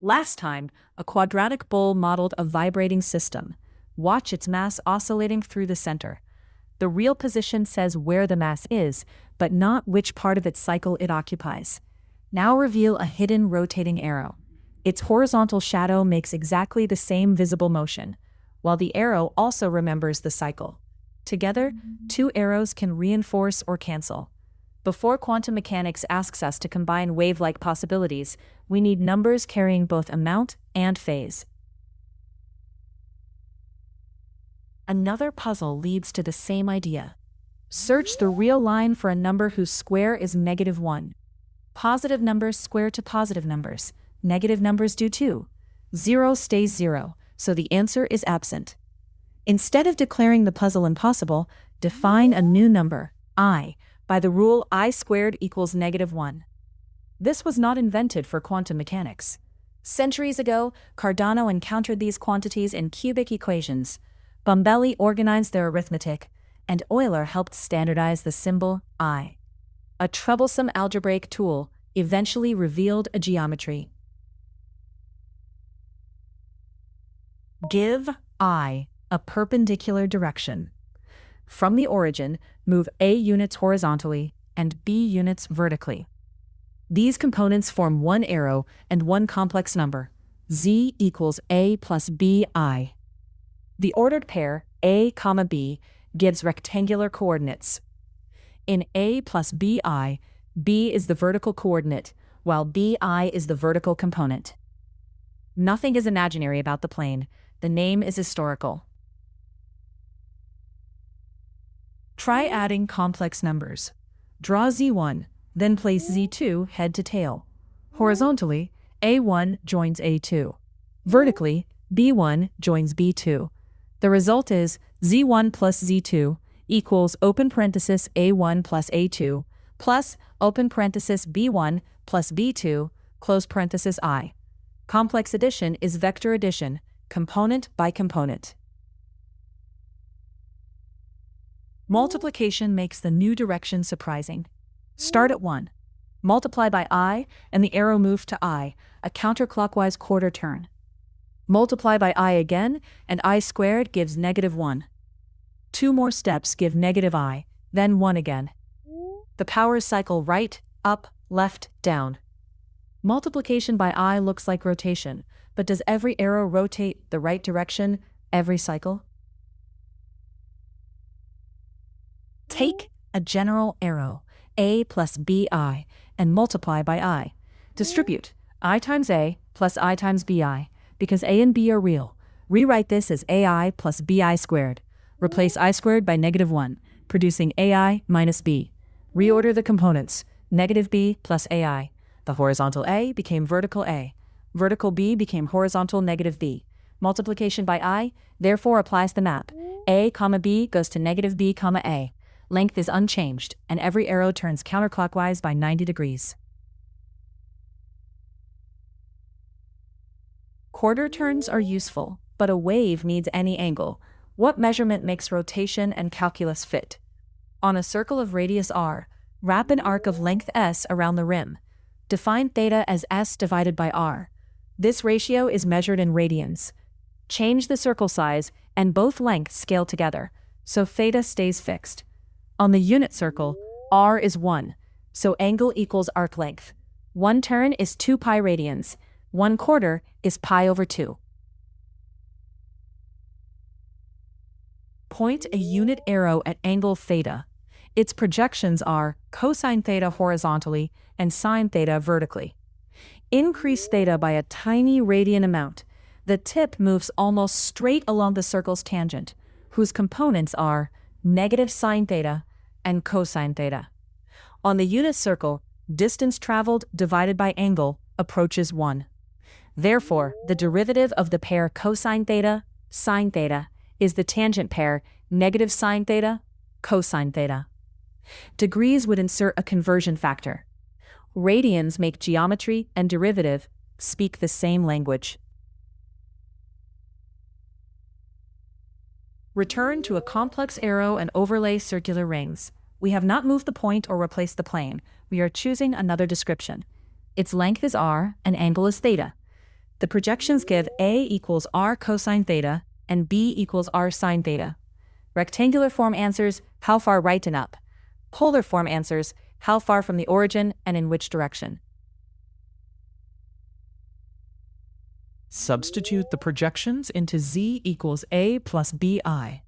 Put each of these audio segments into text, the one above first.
Last time, a quadratic bowl modeled a vibrating system. Watch its mass oscillating through the center. The real position says where the mass is, but not which part of its cycle it occupies. Now reveal a hidden rotating arrow. Its horizontal shadow makes exactly the same visible motion, while the arrow also remembers the cycle. Together, two arrows can reinforce or cancel. Before quantum mechanics asks us to combine wave-like possibilities, we need numbers carrying both amount and phase. Another puzzle leads to the same idea. Search the real line for a number whose square is -1. Positive numbers square to positive numbers. Negative numbers do too. 0 stays 0, so the answer is absent. Instead of declaring the puzzle impossible, define a new number, I, by the rule I squared equals -1. This was not invented for quantum mechanics. Centuries ago, Cardano encountered these quantities in cubic equations. Bombelli organized their arithmetic, and Euler helped standardize the symbol I. A troublesome algebraic tool eventually revealed a geometry. Give I a perpendicular direction. From the origin, move A units horizontally and B units vertically. These components form one arrow and one complex number, z equals A plus bi. The ordered pair A, B gives rectangular coordinates. In A plus bi, B is the vertical coordinate, while bi is the vertical component. Nothing is imaginary about the plane. The name is historical. Try adding complex numbers. Draw Z1, then place Z2 head to tail. Horizontally, A1 joins A2. Vertically, B1 joins B2. The result is Z1 plus Z2 equals open parenthesis A1 plus A2 plus open parenthesis B1 plus B2 close parenthesis I. Complex addition is vector addition, component by component. Multiplication makes the new direction surprising. Start at 1. Multiply by I, and the arrow moves to I, a counterclockwise quarter turn. Multiply by I again, and I squared gives -1. 2 more steps give -I, then 1 again. The powers cycle right, up, left, down. Multiplication by I looks like rotation, but does every arrow rotate the right direction every cycle? Take a general arrow, A plus bi, and multiply by I. Distribute I times A plus I times bi, because A and B are real. Rewrite this as AI plus bi squared. Replace I squared by -1, producing AI minus B. Reorder the components, -B plus AI. The horizontal A became vertical A. Vertical B became horizontal -B. Multiplication by I therefore applies the map. A, B goes to -B, A. Length is unchanged, and every arrow turns counterclockwise by 90 degrees. Quarter turns are useful, but a wave needs any angle. What measurement makes rotation and calculus fit? On a circle of radius r, wrap an arc of length s around the rim. Define theta as s divided by r. This ratio is measured in radians. Change the circle size, and both lengths scale together, so theta stays fixed. On the unit circle, r is 1, so angle equals arc length. 1 turn is 2 pi radians. 1/4 is pi over 2. Point a unit arrow at angle theta. Its projections are cosine theta horizontally and sine theta vertically. Increase theta by a tiny radian amount. The tip moves almost straight along the circle's tangent, whose components are -sine theta and cosine theta. On the unit circle, distance traveled divided by angle approaches 1. Therefore, the derivative of the pair cosine theta, sine theta, is the tangent pair -sine theta, cosine theta. Degrees would insert a conversion factor. Radians make geometry and derivative speak the same language. Return to a complex arrow and overlay circular rings. We have not moved the point or replaced the plane. We are choosing another description. Its length is r and angle is theta. The projections give A equals r cosine theta and B equals r sine theta. Rectangular form answers how far right and up. Polar form answers how far from the origin and in which direction. Substitute the projections into z equals a plus bi.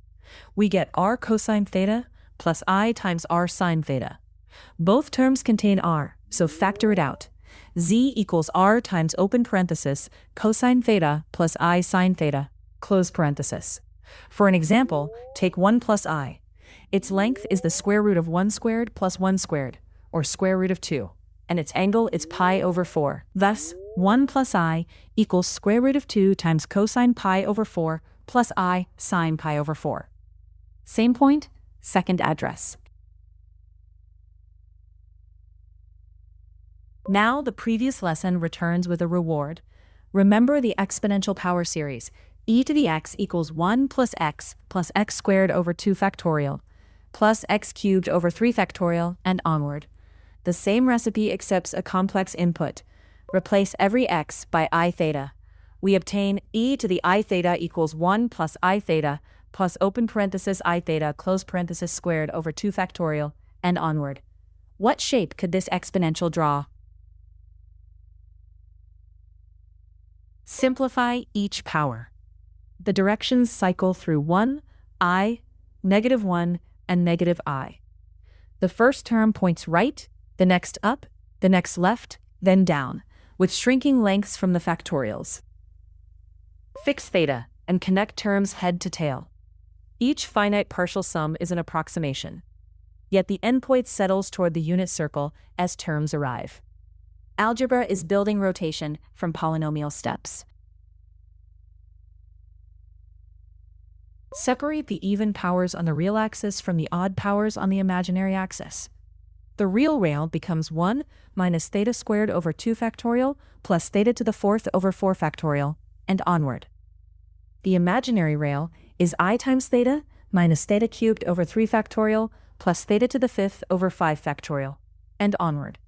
We get r cosine theta plus I times r sine theta. Both terms contain r, so factor it out. Z equals r times open parenthesis cosine theta plus I sine theta, close parenthesis. For an example, take 1 plus I. Its length is the square root of 1 squared plus 1 squared, or square root of 2, and its angle is pi over 4. Thus, 1 plus I equals square root of 2 times cosine pi over 4 plus I sine pi over 4. Same point, second address. Now the previous lesson returns with a reward. Remember the exponential power series. E to the x equals 1 plus x squared over 2 factorial, plus x cubed over 3 factorial, and onward. The same recipe accepts a complex input. Replace every x by I theta. We obtain e to the I theta equals 1 plus I theta plus open parenthesis I theta close parenthesis squared over 2 factorial, and onward. What shape could this exponential draw? Simplify each power. The directions cycle through 1, I, -1, and -I. The first term points right, the next up, the next left, then down, with shrinking lengths from the factorials. Fix theta and connect terms head to tail. Each finite partial sum is an approximation, yet the endpoint settles toward the unit circle as terms arrive. Algebra is building rotation from polynomial steps. Separate the even powers on the real axis from the odd powers on the imaginary axis. The real rail becomes 1 minus theta squared over 2 factorial plus theta to the 4th over 4 factorial, and onward. The imaginary rail is I times theta minus theta cubed over 3 factorial plus theta to the 5th over 5 factorial, and onward.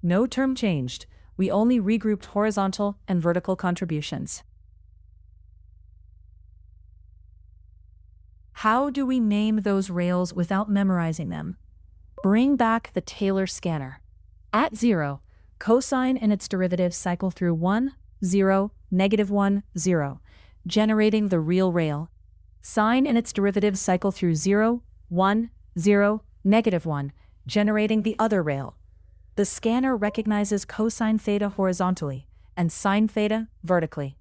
No term changed, we only regrouped horizontal and vertical contributions. How do we name those rails without memorizing them? Bring back the Taylor scanner. At 0, cosine and its derivatives cycle through 1, 0, -1, 0, generating the real rail. Sine and its derivatives cycle through 0, 1, 0, -1, generating the other rail. The scanner recognizes cosine theta horizontally and sine theta vertically.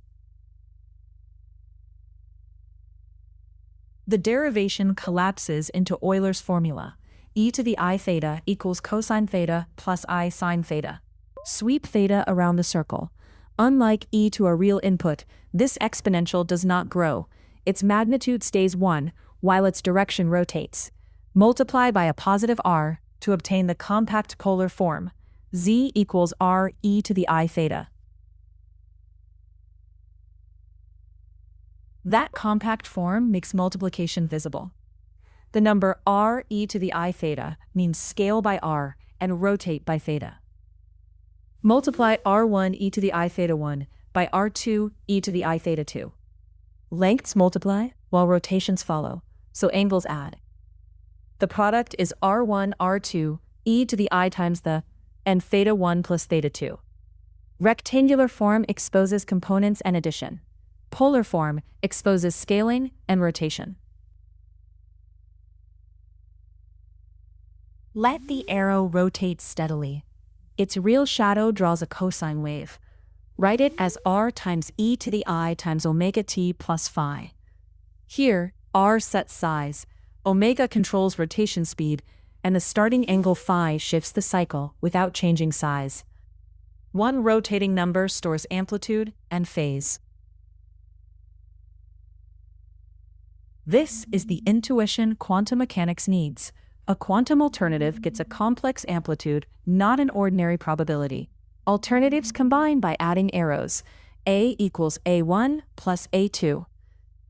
The derivation collapses into Euler's formula. E to the I theta equals cosine theta plus I sine theta. Sweep theta around the circle. Unlike e to a real input, this exponential does not grow. Its magnitude stays 1, while its direction rotates. Multiply by a positive r to obtain the compact polar form. Z equals r e to the I theta. That compact form makes multiplication visible. The number r e to the I theta means scale by r and rotate by theta. Multiply r1 e to the I theta 1 by r2 e to the I theta 2. Lengths multiply while rotations follow, so angles add. The product is r1 r2 e to the I times the and theta 1 plus theta 2. Rectangular form exposes components and addition. Polar form exposes scaling and rotation. Let the arrow rotate steadily. Its real shadow draws a cosine wave. Write it as r times e to the I times omega t plus phi. Here, r sets size, omega controls rotation speed, and the starting angle phi shifts the cycle without changing size. One rotating number stores amplitude and phase. This is the intuition quantum mechanics needs. A quantum alternative gets a complex amplitude, not an ordinary probability. Alternatives combine by adding arrows. A equals A1 plus A2.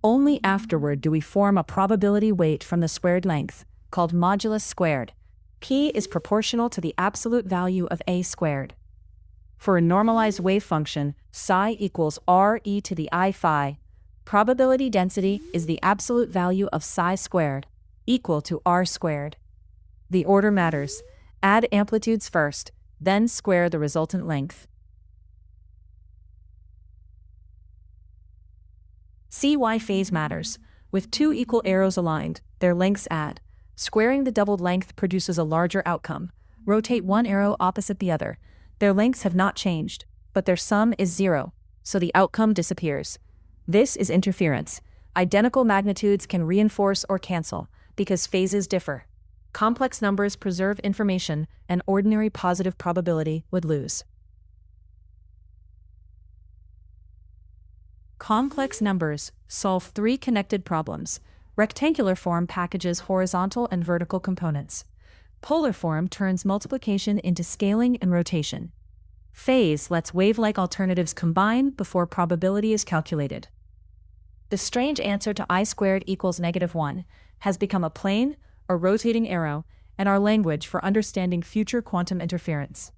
Only afterward do we form a probability weight from the squared length, called modulus squared. P is proportional to the absolute value of A squared. For a normalized wave function, psi equals r e to the I phi. Probability density is the absolute value of psi squared, equal to r squared. The order matters. Add amplitudes first, then square the resultant length. See why phase matters. With two equal arrows aligned, their lengths add. Squaring the doubled length produces a larger outcome. Rotate one arrow opposite the other. Their lengths have not changed, but their sum is 0, so the outcome disappears. This is interference. Identical magnitudes can reinforce or cancel, because phases differ. Complex numbers preserve information, and ordinary positive probability would lose. Complex numbers solve three connected problems. Rectangular form packages horizontal and vertical components. Polar form turns multiplication into scaling and rotation. Phase lets wave-like alternatives combine before probability is calculated. The strange answer to I squared equals -1 has become a plane, a rotating arrow, and our language for understanding future quantum interference.